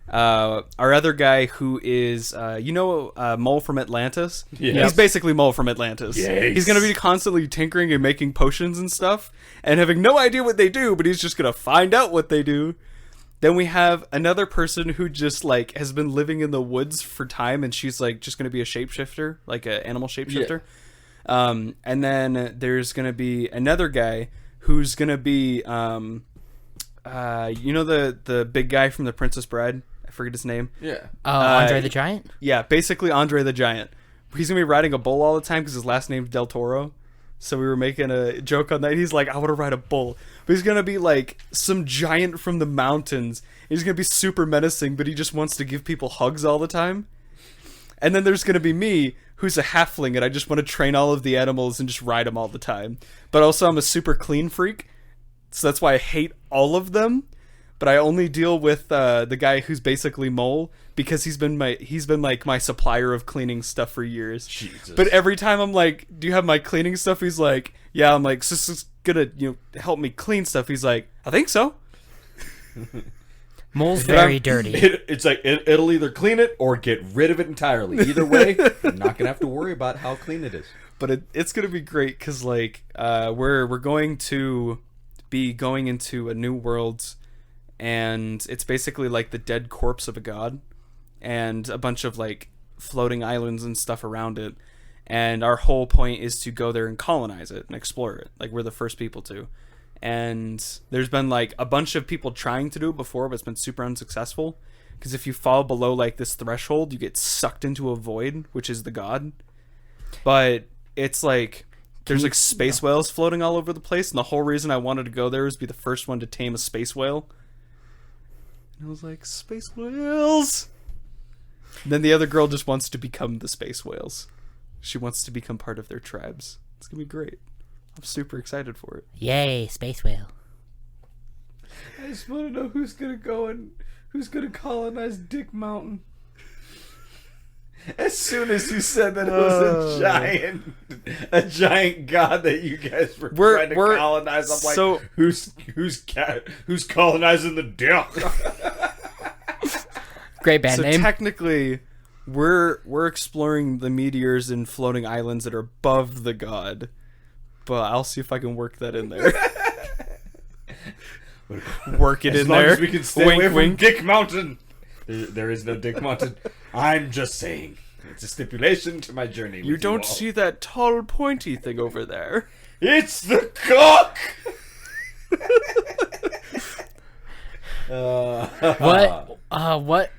our other guy who is Mole from Atlantis. Yes. He's basically Mole from Atlantis. Yes. He's going to be constantly tinkering and making potions and stuff and having no idea what they do, but he's just going to find out what they do. Then we have another person who just like has been living in the woods for time, and she's like just going to be a shapeshifter, like an animal shapeshifter. Yeah. And then there's going to be another guy who's going to be the big guy from The Princess Bride? I forget his name. Yeah. Andre the Giant? Yeah, basically Andre the Giant. He's going to be riding a bull all the time because his last name's Del Toro. So we were making a joke on that. He's like, I want to ride a bull. But he's going to be like some giant from the mountains. He's going to be super menacing, but he just wants to give people hugs all the time. And then there's going to be me, who's a halfling, and I just want to train all of the animals and just ride them all the time. But also I'm a super clean freak. So that's why I hate all of them. But I only deal with the guy who's basically Mole because he's been like my supplier of cleaning stuff for years. Jesus. But every time I'm like, do you have my cleaning stuff? He's like, yeah. I'm like, so this is gonna help me clean stuff. He's like, I think so. Mole's very dirty. It's like it'll either clean it or get rid of it entirely. Either way, I'm not gonna have to worry about how clean it is. But it's gonna be great because like we're going to be going into a new world. And it's basically like the dead corpse of a god and a bunch of like floating islands and stuff around it. And our whole point is to go there and colonize it and explore it. Like we're the first people to. And there's been like a bunch of people trying to do it before, but it's been super unsuccessful. Because if you fall below like this threshold, you get sucked into a void, which is the god. But it's like there's like space whales floating all over the place. And the whole reason I wanted to go there was to be the first one to tame a space whale. I was like, space whales. And then the other girl just wants to become the space whales. She wants to become part of their tribes. It's gonna be great. I'm super excited for it. Yay, space whale. I just want to know who's gonna go and who's gonna colonize Dick Mountain. As soon as you said that it was a giant god that you guys were trying to colonize, I'm like, so, who's colonizing the Dick? Great band name. So technically, we're exploring the meteors and floating islands that are above the god, but I'll see if I can work that in there. Work it in there. As long as we can stay away from Dick Mountain. There is no Dick Mountain. I'm just saying. It's a stipulation to my journey. You don't see that tall, pointy thing over there. It's the cock! What?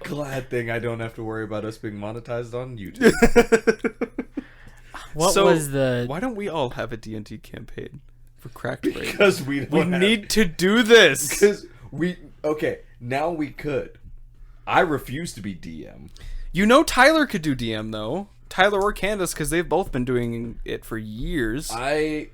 Glad thing I don't have to worry about us being monetized on YouTube. Why don't we all have a D&D campaign for Cracked Brain? Because we need to do this. Because now we could. I refuse to be DM. Tyler could do DM though. Tyler or Candace, because they've both been doing it for years. I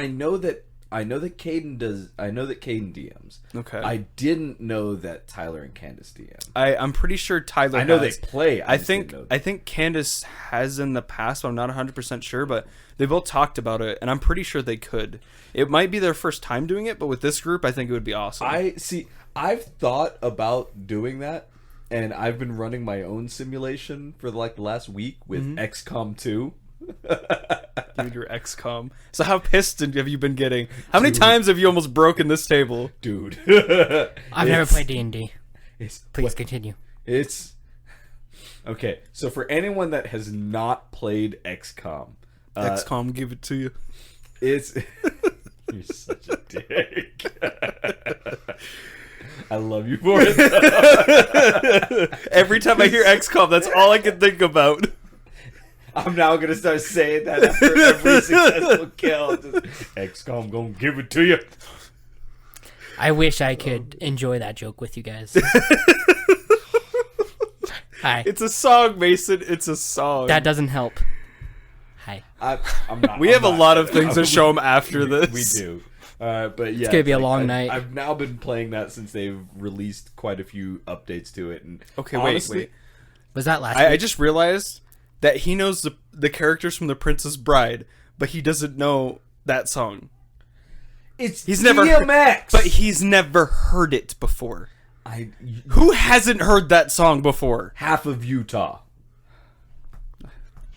know that Caden does. I know that Caden DMs. Okay. I didn't know that Tyler and Candace DM. I'm pretty sure Tyler. I know they play. I think Candace has in the past. But I'm not 100% sure, but they both talked about it, and I'm pretty sure they could. It might be their first time doing it, but with this group, I think it would be awesome. I've thought about doing that. And I've been running my own simulation for like the last week with XCOM 2. Dude, your XCOM. So how pissed have you been getting? How many times have you almost broken this table? Dude. I've never played D&D. Please continue. It's... Okay, so for anyone that has not played XCOM... XCOM, give it to you. It's... You're such a dick. I love you for it. Every time I hear XCOM, that's all I can think about. I'm now going to start saying that after every successful kill. Just, XCOM gonna give it to you. I wish I could enjoy that joke with you guys. Hi. It's a song, Mason. It's a song. That doesn't help. Hi. I'm not. We have a lot of things to show them after this. We do. But yeah, It's gonna be a like, long night. I've now been playing that since they've released quite a few updates to it. And Okay, honestly, wait. Was that last I week? just realized that he knows the characters from The Princess Bride, but he doesn't know that song. he's never DMX. But he's never heard it before. Who hasn't heard that song before? half of Utah.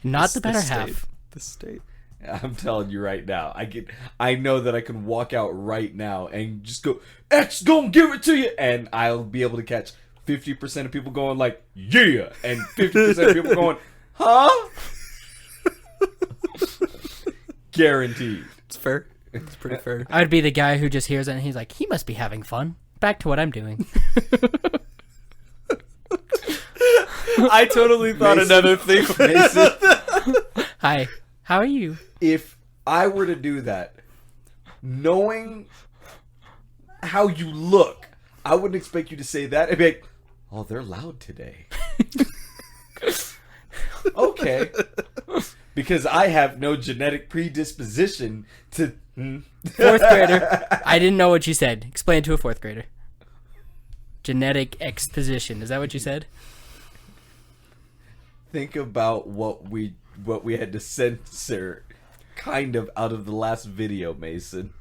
Not the better half. The state. I'm telling you right now. I know that I can walk out right now and just go, X gonna give it to you, and I'll be able to catch 50% of people going like, yeah, and 50% of people going, huh? Guaranteed. It's fair. It's pretty fair. I would be the guy who just hears it and he's like, he must be having fun. Back to what I'm doing. I totally thought Mason. another thing. Mason, Hi, how are you? if I were to do that, knowing how you look, I wouldn't expect you to say that. I'd be like, oh, they're loud today. Okay. Because I have no genetic predisposition to... Fourth grader. I didn't know what you said. Explain it to a fourth grader. Genetic exposition. Is that what you said? Think about what we had to censor kind of out of the last video, Mason.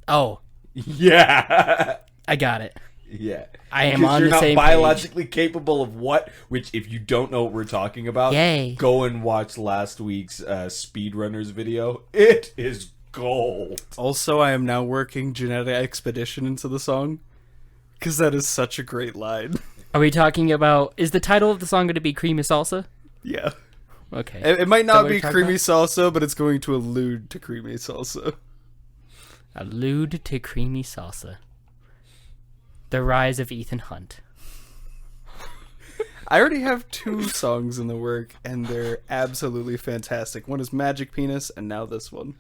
Oh, Yeah. I got it. Yeah. I am Because on you're the not same biologically capable of what? Which, if you don't know what we're talking about, Yay. go and watch last week's Speedrunners video. It is gold. Also, I am now working Genetic Expedition into the song. Because that is such a great line. Are we talking about... Is the title of the song going to be Creamy Salsa? Yeah. Okay. It might Is that not what be you're talking creamy about? salsa, but it's going to allude to creamy salsa. Allude to Creamy Salsa. The Rise of Ethan Hunt. I already have 2 songs in the work, and they're absolutely fantastic. One is Magic Penis, and now this one.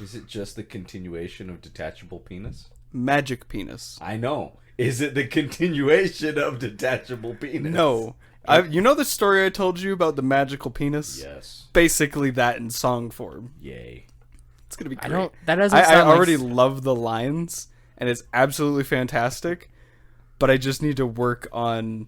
Is it just the continuation of Detachable Penis? Magic Penis. I know. Is it the continuation of Detachable Penis? No. You know the story I told you about the magical penis? Yes. Basically that in song form. Yay. It's going to be great. I don't... That doesn't I sound already like... love the lines, and it's absolutely fantastic, but I just need to work on,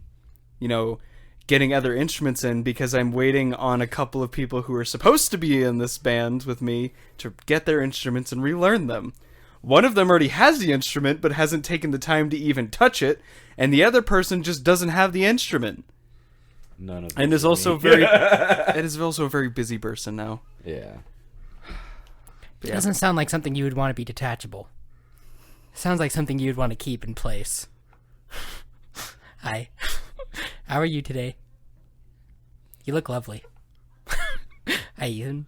getting other instruments in, because I'm waiting on a couple of people who are supposed to be in this band with me to get their instruments and relearn them. One of them already has the instrument, but hasn't taken the time to even touch it, and the other person just doesn't have the instrument. None of And those is are also me. very... It is also a very busy person now. Yeah. It doesn't sound like something you would want to be detachable. Sounds like something you'd want to keep in place. Hi. How are you today? You look lovely. Hi, Ethan.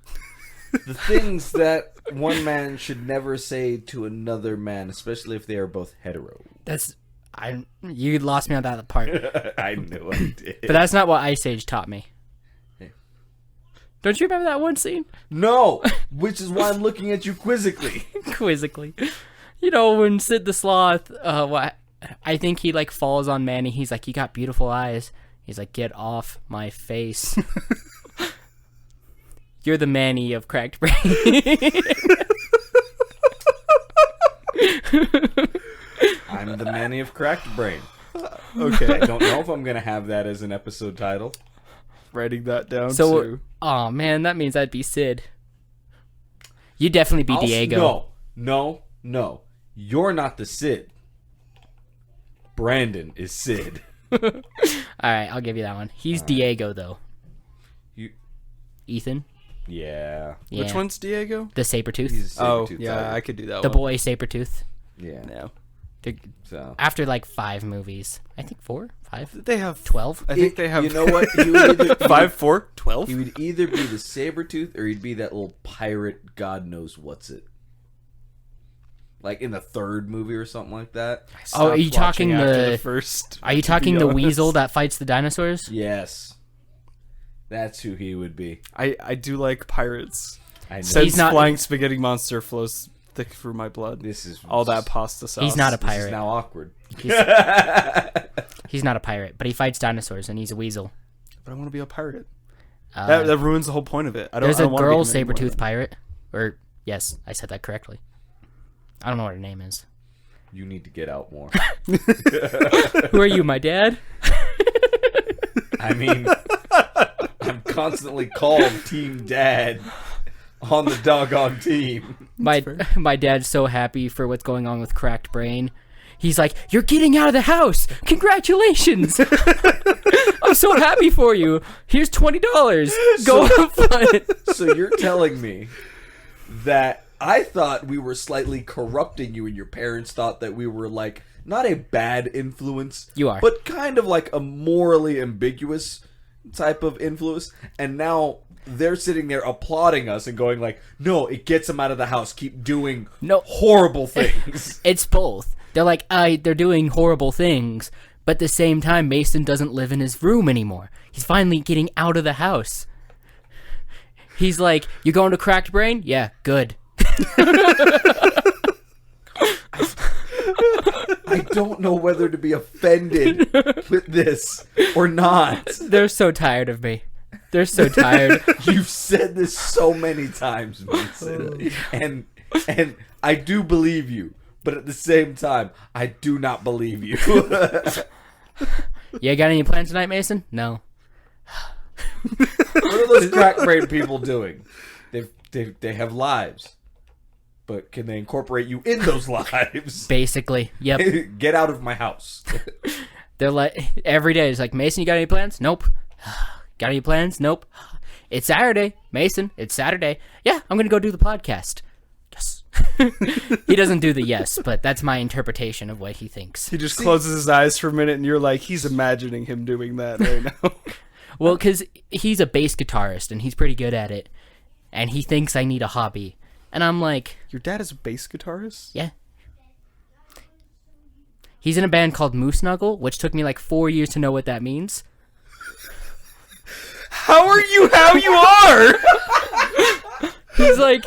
The things that one man should never say to another man, especially if they are both hetero. You lost me on that part. I knew I did. But that's not what Ice Age taught me. Hey. Don't you remember that one scene? No! Which is why I'm looking at you quizzically. Quizzically. When Sid the Sloth, I think he falls on Manny. He's like, you got beautiful eyes. He's like, get off my face. You're the Manny of cracked brain. I'm the Manny of Cracked Brain. Okay. I don't know if I'm going to have that as an episode title. Writing that down, So, too. oh man, that means I'd be Sid. You'd definitely be Diego. No. You're not the Sid. Brandon is Sid. Alright, I'll give you that one. He's Diego, though. Ethan? Yeah. Yeah. Which one's Diego? The Sabretooth. He's a Oh, Sabretooth yeah, tiger. I could do that The one. boy Sabretooth. Yeah. Yeah. So. After 5 movies. I think 4? 5? They have 12? I think they have... You know what? He would either, 5, 4, 12? he would either be the Sabretooth or he'd be that little pirate God knows what's it. In the 3rd movie or something like that. Oh, are you Stopped watching talking after the first? Are you to talking be the honest. weasel that fights the dinosaurs? Yes. That's who he would be. I do like pirates. I know. Since He's not- flying spaghetti monster flows thick through my blood. This is All that pasta sauce. He's not a This is pirate. now awkward. He's not a pirate, but he fights dinosaurs and he's a weasel. But I want to be a pirate. Uh, That ruins the whole point of it. I don't. there's I a don't wanna girl become any more saber-tooth than- pirate, or Yes, I said that correctly. I don't know what her name is. You need to get out more. Who are you, my dad? I mean, I'm constantly called Team Dad on the doggone team. My dad's so happy for what's going on with Cracked Brain. He's like, "You're getting out of the house! Congratulations! I'm so happy for you. Here's $20. Go have fun." So you're telling me that I thought we were slightly corrupting you, and your parents thought that we were like not a bad influence. You are, but kind of like a morally ambiguous type of influence. And now they're sitting there applauding us and going like, "No, it gets them out of the house. Keep doing horrible things." It's both. They're like, they're doing horrible things, but at the same time, Mason doesn't live in his room anymore. He's finally getting out of the house. He's like, "You going to Cracked Brain? Yeah, good." I don't know whether to be offended with this or not. They're so tired of me. They're so tired. You've said this so many times, Mason. And I do believe you, but at the same time, I do not believe you. Yeah, got any plans tonight, Mason? No. What are those crack brain people doing? They have lives. But can they incorporate you in those lives? Basically, yep. Get out of my house. They're like, every day, it's like, "Mason, you got any plans?" "Nope." "Got any plans?" "Nope." "It's Saturday." "Mason, it's Saturday." "Yeah, I'm going to go do the podcast." Yes. He doesn't do the yes, but that's my interpretation of what he thinks. He just closes his eyes for a minute, and you're like, he's imagining him doing that right now. Well, because he's a bass guitarist, and he's pretty good at it, and he thinks I need a hobby. And I'm like... Your dad is a bass guitarist? Yeah. He's in a band called Moose Knuckle, which took me like 4 years to know what that means. How are you how you are? He's like...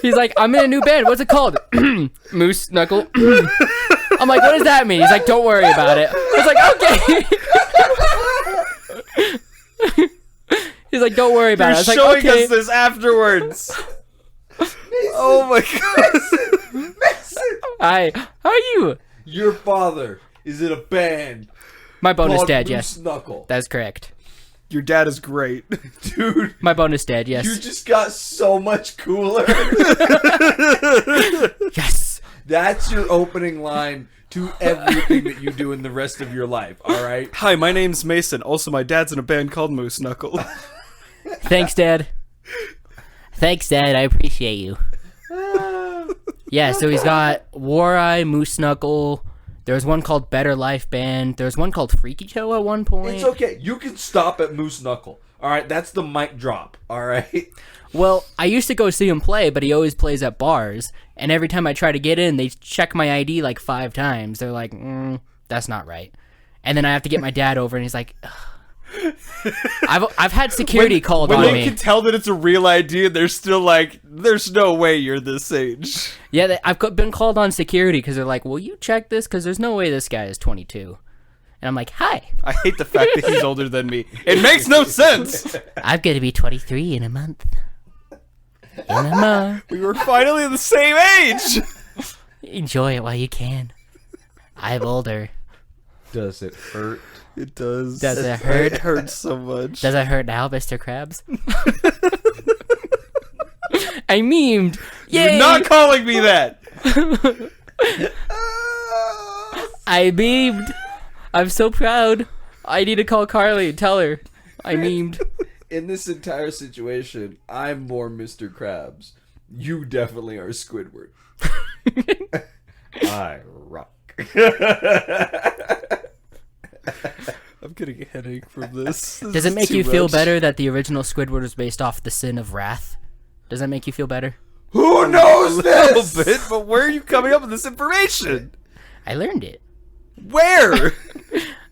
He's like, "I'm in a new band. What's it called?" Moose Knuckle. I'm like, "What does that mean?" He's like, "Don't worry about it." I was like, "Okay." He's like, "Don't worry about it." I was like, showing "Okay." us this afterwards. Oh my god. Mason! Hi. How are you? Your father is in a band My bonus called dad, Moose yes. Knuckle. That's correct. Your dad is great. Dude, My bonus dad, yes. you just got so much cooler. Yes. That's your opening line to everything that you do in the rest of your life, alright? Hi, my name's Mason. Also, my dad's in a band called Moose Knuckle. Thanks, Dad. Thanks, Dad. I appreciate you. Yeah, so he's got War Eye, Moose Knuckle. There was one called Better Life Band. There was one called Freaky Toe at one point. It's okay. You can stop at Moose Knuckle. Alright, that's the mic drop, alright? Well, I used to go see him play, but he always plays at bars. And every time I try to get in, they check my ID like 5 times. They're like, "That's not right." And then I have to get my dad over, and he's like, ugh. I've had security called on When me. they can tell that it's a real ID, they're still like, "There's no way you're this age." Yeah, I've been called on security because they're like, "Will you check this? Because there's no way this guy is 22." And I'm like, "Hi. I hate the fact that he's older than me. It makes no sense. I'm going to be 23 in a month." We were finally the same age. Enjoy it while you can. I'm older. Does it hurt? It does. Does it hurt? It hurts so much. Does it hurt now, Mr. Krabs? I memed. Yay! You're not calling me that. I memed. I'm so proud. I need to call Carly and tell her I memed. In this entire situation, I'm more Mr. Krabs. You definitely are Squidward. I rock. I'm getting a headache from this. Does it make you feel better that the original Squidward was based off the sin of wrath? Does that make you feel better? Who knows A this? little bit, but where are you coming up with this information? I learned it. Where?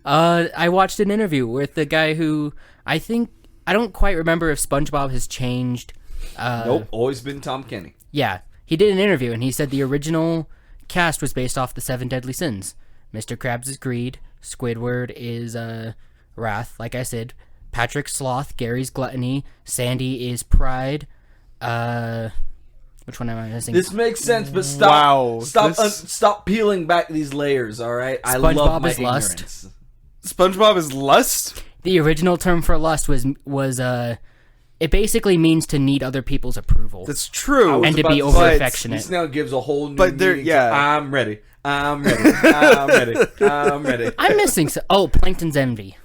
I watched an interview with the guy who I don't quite remember if SpongeBob has changed. Nope, always been Tom Kenny. Yeah, he did an interview and he said the original cast was based off the 7 deadly sins. Mr. Krabs is greed. Squidward is Wrath, like I said. Patrick's Sloth. Gary's Gluttony. Sandy is Pride. Which one am I missing? This makes sense, but stop. Wow, Stop peeling back these layers. All right. I SpongeBob love my is Lust. ignorance. SpongeBob is lust? The original term for lust was it basically means to need other people's approval. That's true. And to be about to say, over affectionate. This now gives a whole new But there- meaning yeah. to I'm ready. I'm ready. I'm ready. I'm ready. I'm missing Plankton's Envy.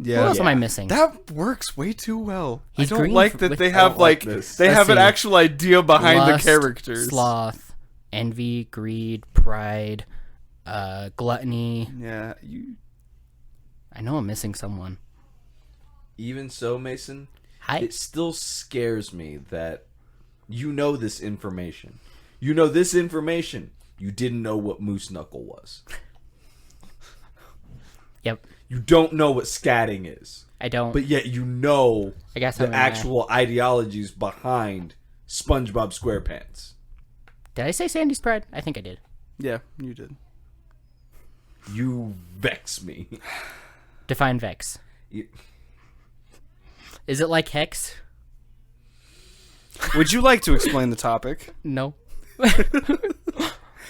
Yeah. What else am I missing? That works way too well. He's I don't green like f- that with- they I have don't like like this. they Let's have an see. actual idea behind Lust, the characters. Sloth, envy, greed, pride, gluttony. Yeah, you. I know I'm missing someone. Even so, Mason, Hi. it still scares me that you know this information. You know this information. You didn't know what Moose Knuckle was. Yep. You don't know what scatting is. I don't. But yet you know I guess the I'm actual ideologies behind SpongeBob SquarePants. Did I say Sandy's Pride? I think I did. Yeah, you did. You vex me. Define Vex. You- Is it like Hex? Would you like to explain the topic? No.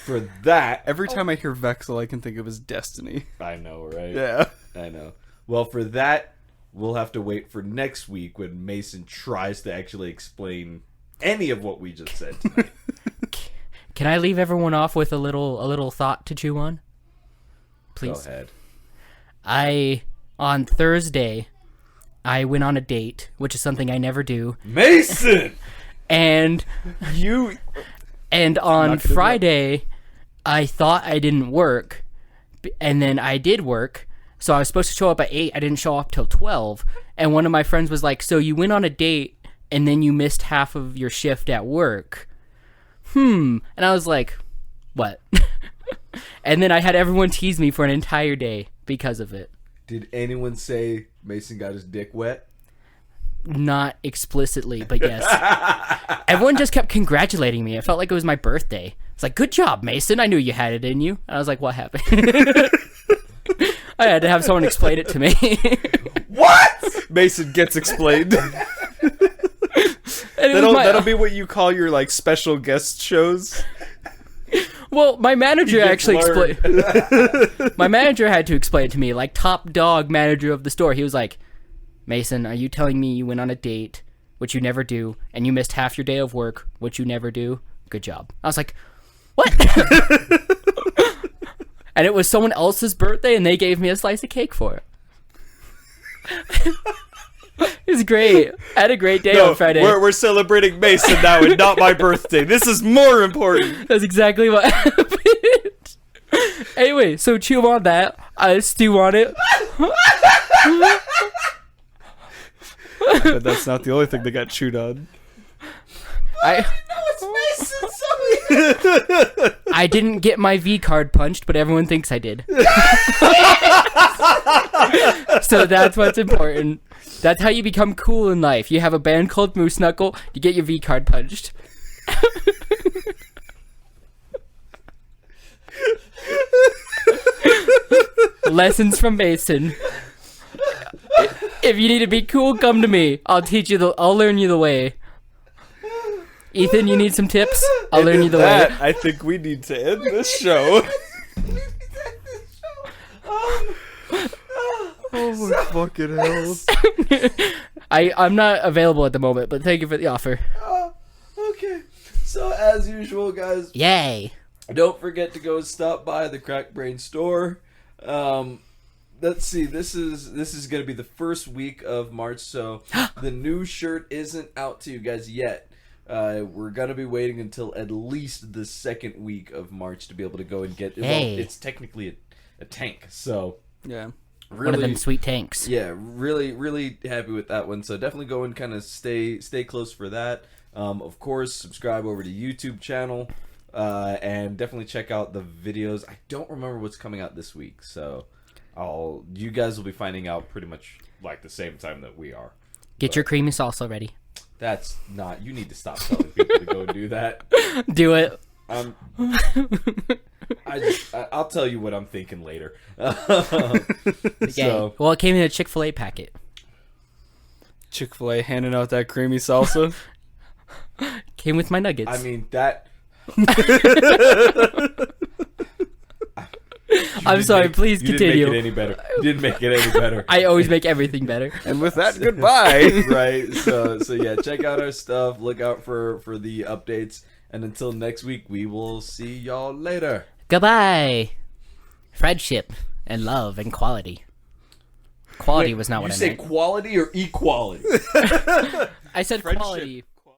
For that, Every time I hear Vex, all I can think of is Destiny. I know, right? Yeah. I know. Well, for that, we'll have to wait for next week when Mason tries to actually explain any of what we just said tonight. Can I leave everyone off with a little thought to chew on? Please. Go ahead. On Thursday, I went on a date, which is something I never do. Mason! And You. on Not gonna Friday, I thought I didn't work, and then I did work. So I was supposed to show up at 8. I didn't show up till 12. And one of my friends was like, "So you went on a date and then you missed half of your shift at work?" And I was like, "What?" And then I had everyone tease me for an entire day because of it. Did anyone say Mason got his dick wet? Not explicitly, but yes. Everyone just kept congratulating me. It felt like it was my birthday. It's like, "Good job, Mason. I knew you had it in you." And I was like, "What happened?" I had to have someone explain it to me. What? Mason gets explained. And it was That'll be what you call your like special guest shows. well, my manager gets actually learned. explained. My manager had to explain it to me, like top dog manager of the store. He was like, "Mason, are you telling me you went on a date, which you never do, and you missed half your day of work, which you never do? Good job." I was like, "What?" And it was someone else's birthday, and they gave me a slice of cake for it. It was great. I had a great day on Friday. We're celebrating Mason now and not my birthday. This is more important. That's exactly what happened. Anyway, so chew on that. I stew on it. But that's not the only thing that got chewed on. I didn't get my V card punched, but everyone thinks I did. So that's what's important. That's how you become cool in life. You have a band called Moose Knuckle, you get your V card punched. Lessons from Mason. If you need to be cool, come to me. I'll learn you the way. Ethan, you need some tips? I'll learn you the way. I think we need to end this show. Oh my fucking hell. I'm not available at the moment, but thank you for the offer. Okay. So, as usual, guys, Yay. don't forget to go stop by the Crack Brain store. Let's see. This is going to be the first week of March, so the new shirt isn't out to you guys yet. We're going to be waiting until at least the second week of March to be able to go and get it. Hey. Well, it's technically a tank, so Yeah. really, One of them sweet tanks. yeah, really happy with that one. So definitely go and kind of stay close for that. Of course, subscribe over to YouTube channel, and definitely check out the videos. I don't remember what's coming out this week, so you guys will be finding out pretty much like the same time that we are. Get your creamy salsa ready. That's not. You need to stop telling people to go do that. Do it. I'll tell you what I'm thinking later. Okay. So, Well, it came in a Chick-fil-A packet. Chick-fil-A handing out that creamy salsa. Came with my nuggets. I mean that. I'm sorry. Please You continue. didn't make it any better. You didn't make it any better. I always make everything better. And with that, goodbye. Right. So yeah, check out our stuff. Look out for the updates. And until next week, we will see y'all later. Goodbye. Friendship and love and quality. Quality was not what I meant. You say quality or equality? I said Friendship. quality.